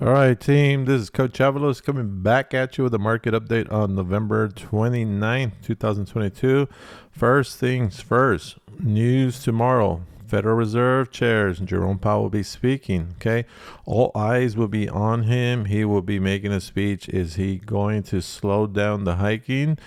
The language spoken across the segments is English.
All right, team. This is Coach Avalos coming back at you with a market update on November 29th, 2022. First things first, news tomorrow. Federal Reserve chairs Jerome Powell will be speaking. Okay, all eyes will be on him. He will be making a speech. Is he going to slow down the hiking?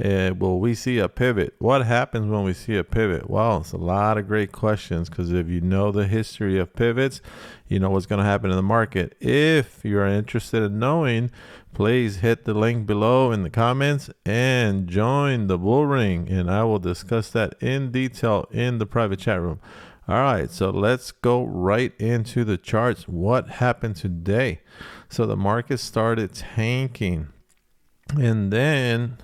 Will we see a pivot? What happens when we see a pivot? Well, it's a lot of great questions because if you know the history of pivots, you know what's going to happen in the market. If you're interested in knowing, please hit the link below in the comments and join the bull ring, and I will discuss that in detail in the private chat room. All right, so let's go right into the charts. What happened today? So the market started tanking, and then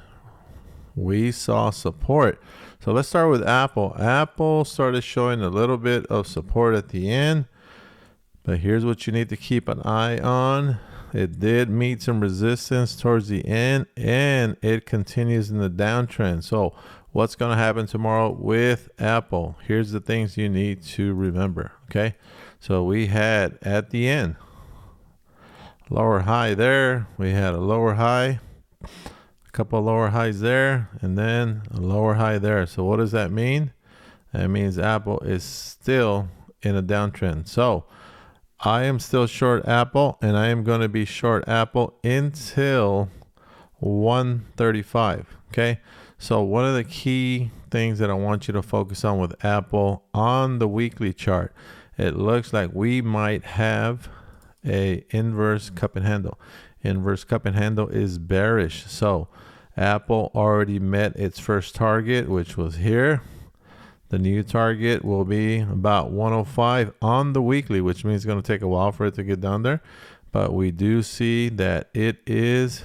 we saw support. So let's start with Apple. Apple started showing a little bit of support at the end, but here's what you need to keep an eye on. It did meet some resistance towards the end, and it continues in the downtrend. So what's going to happen tomorrow with Apple? Here's the things you need to remember. Okay, so we had at the end lower high there. We had a lower high, couple of lower highs there, and then a lower high there. So what does that mean? That means Apple is still in a downtrend. So I am still short Apple, and I am going to be short Apple until 135. Okay, so one of the key things that I want you to focus on with Apple on the weekly chart, it looks like we might have a inverse cup and handle. Inverse cup and handle is bearish. So Apple already met its first target, which was here. The new target will be about 105 on the weekly, which means it's going to take a while for it to get down there. But we do see that it is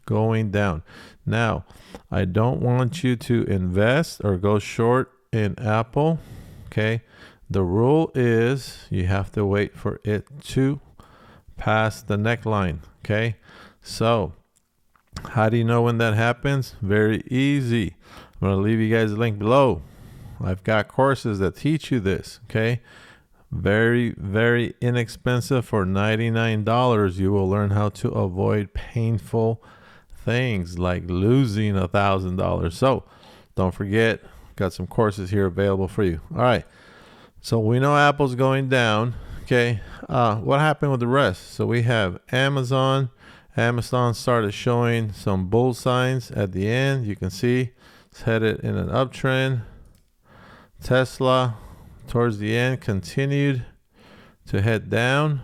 going down. Now, I don't want you to invest or go short in Apple. Okay. The rule is you have to wait for it to pass the neckline. Okay. So how do you know when that happens? Very easy. I'm going to leave you guys a link below. I've got courses that teach you this. Okay. Very, very inexpensive. For $99, you will learn how to avoid painful things like losing $1,000. So don't forget, got some courses here available for you. All right. So we know Apple's going down. Okay. What happened with the rest? So we have Amazon. Amazon started showing some bull signs at the end. You can see it's headed in an uptrend. Tesla towards the end continued to head down.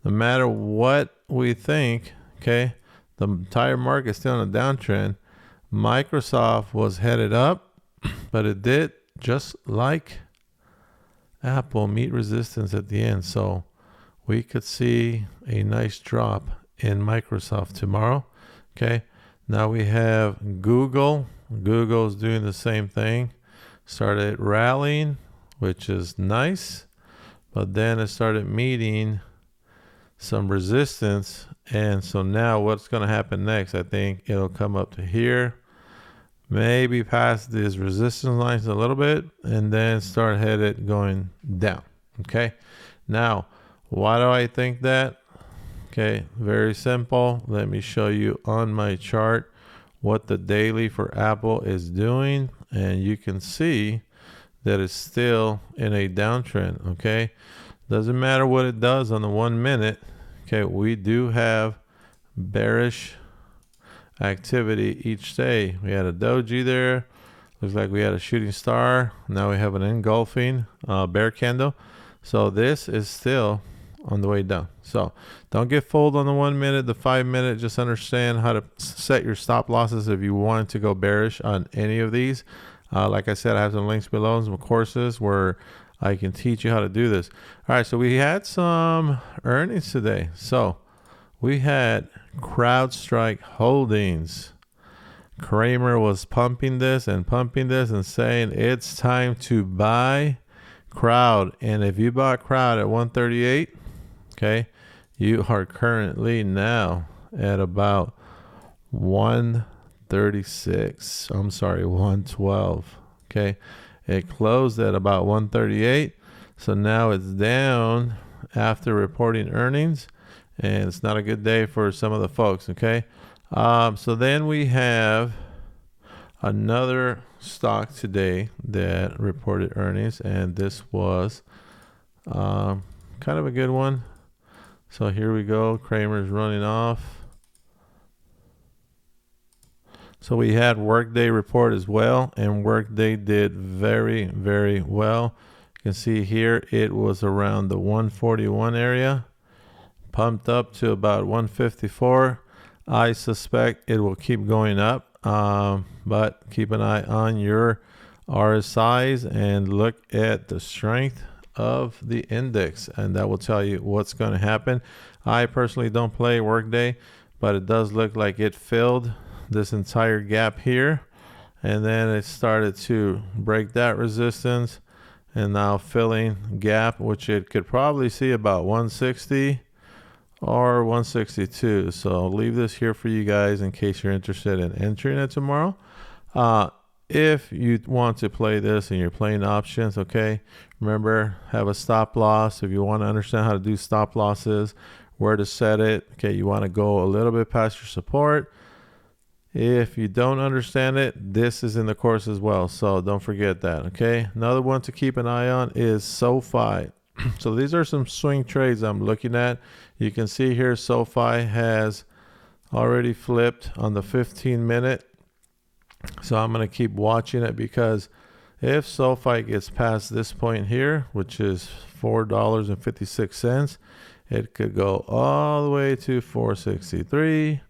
No matter what we think, okay, the entire market is still in a downtrend. Microsoft was headed up, but it did just like Apple meet resistance at the end. So we could see a nice drop in Microsoft tomorrow. Okay, now we have Google. Google's doing the same thing. Started rallying, which is nice, but then it started meeting some resistance. And so now what's going to happen next? I think it'll come up to here, maybe past these resistance lines a little bit, and then start headed going down. Okay, now why do I think that? Okay, very simple. Let me show you on my chart what the daily for Apple is doing, and you can see that it's still in a downtrend. Okay, doesn't matter what it does on the 1 minute. Okay, we do have bearish activity each day. We had a doji there, looks like we had a shooting star. Now we have an engulfing bear candle. So this is still on the way down. So don't get fooled on the 1 minute, the 5 minute. Just understand how to set your stop losses if you want to go bearish on any of these. Like I said, I have some links below, some courses where I can teach you how to do this. All right, so we had some earnings today. So we had CrowdStrike Holdings. Kramer was pumping this and saying it's time to buy Crowd. And if you bought Crowd at 138, okay, you are currently now at about 136. I'm sorry, 112. Okay, it closed at about 138. So now it's down after reporting earnings, and it's not a good day for some of the folks. Okay. So then we have another stock today that reported earnings, and this was kind of a good one. So here we go. Kramer's running off. So we had Workday report as well, and Workday did very, very well. You can see here it was around the 141 area, pumped up to about 154. I suspect it will keep going up, but keep an eye on your RSIs and look at the strength of the index, and that will tell you what's going to happen. I personally don't play Workday, but it does look like it filled this entire gap here, and then it started to break that resistance, and now filling gap, which it could probably see about 160 or 162. So I'll leave this here for you guys in case you're interested in entering it tomorrow. If you want to play this and you're playing options, okay, remember, have a stop loss. If you want to understand how to do stop losses, where to set it, okay, you want to go a little bit past your support. If you don't understand it, this is in the course as well, so don't forget that. Okay, another one to keep an eye on is SoFi. So these are some swing trades I'm looking at. You can see here SoFi has already flipped on the 15-minute. So I'm going to keep watching it, because if SoFi gets past this point here, which is $4.56, it could go all the way to 463.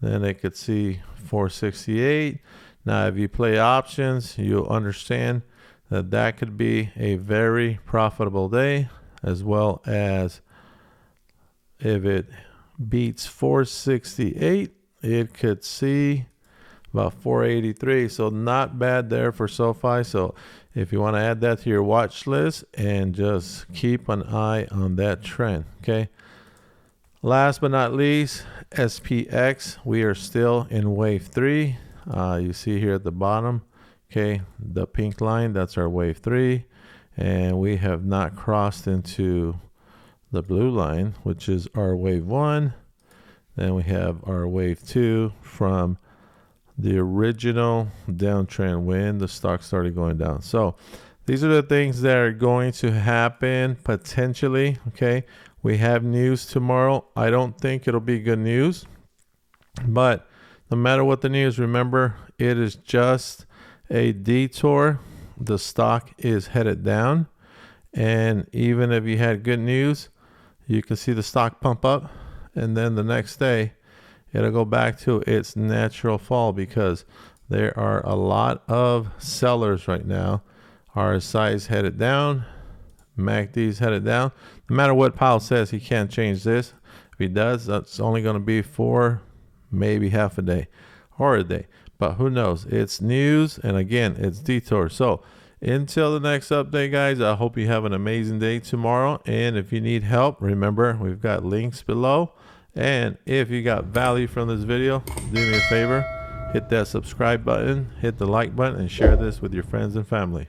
Then it could see 468. Now, if you play options, you'll understand that that could be a very profitable day, as well as if it beats 468, it could see about 483. So not bad there for SoFi. So if you want to add that to your watch list and just keep an eye on that trend. Okay. Last but not least, SPX. We are still in wave 3. You see here at the bottom, okay, the pink line, that's our wave 3. And we have not crossed into the blue line, which is our wave 1. Then we have our wave 2 from the original downtrend when the stock started going down. So these are the things that are going to happen potentially. Okay, we have news tomorrow. I don't think it'll be good news, but no matter what the news, remember, it is just a detour. The stock is headed down, and even if you had good news, you can see the stock pump up, and then the next day it'll go back to its natural fall, because there are a lot of sellers right now. RSI is headed down. MACD is headed down. No matter what Powell says, he can't change this. If he does, that's only going to be for maybe half a day or a day. But who knows? It's news, and again, it's detour. So until the next update, guys, I hope you have an amazing day tomorrow. And if you need help, remember, we've got links below. And if you got value from this video, do me a favor, hit that subscribe button, hit the like button, and share this with your friends and family.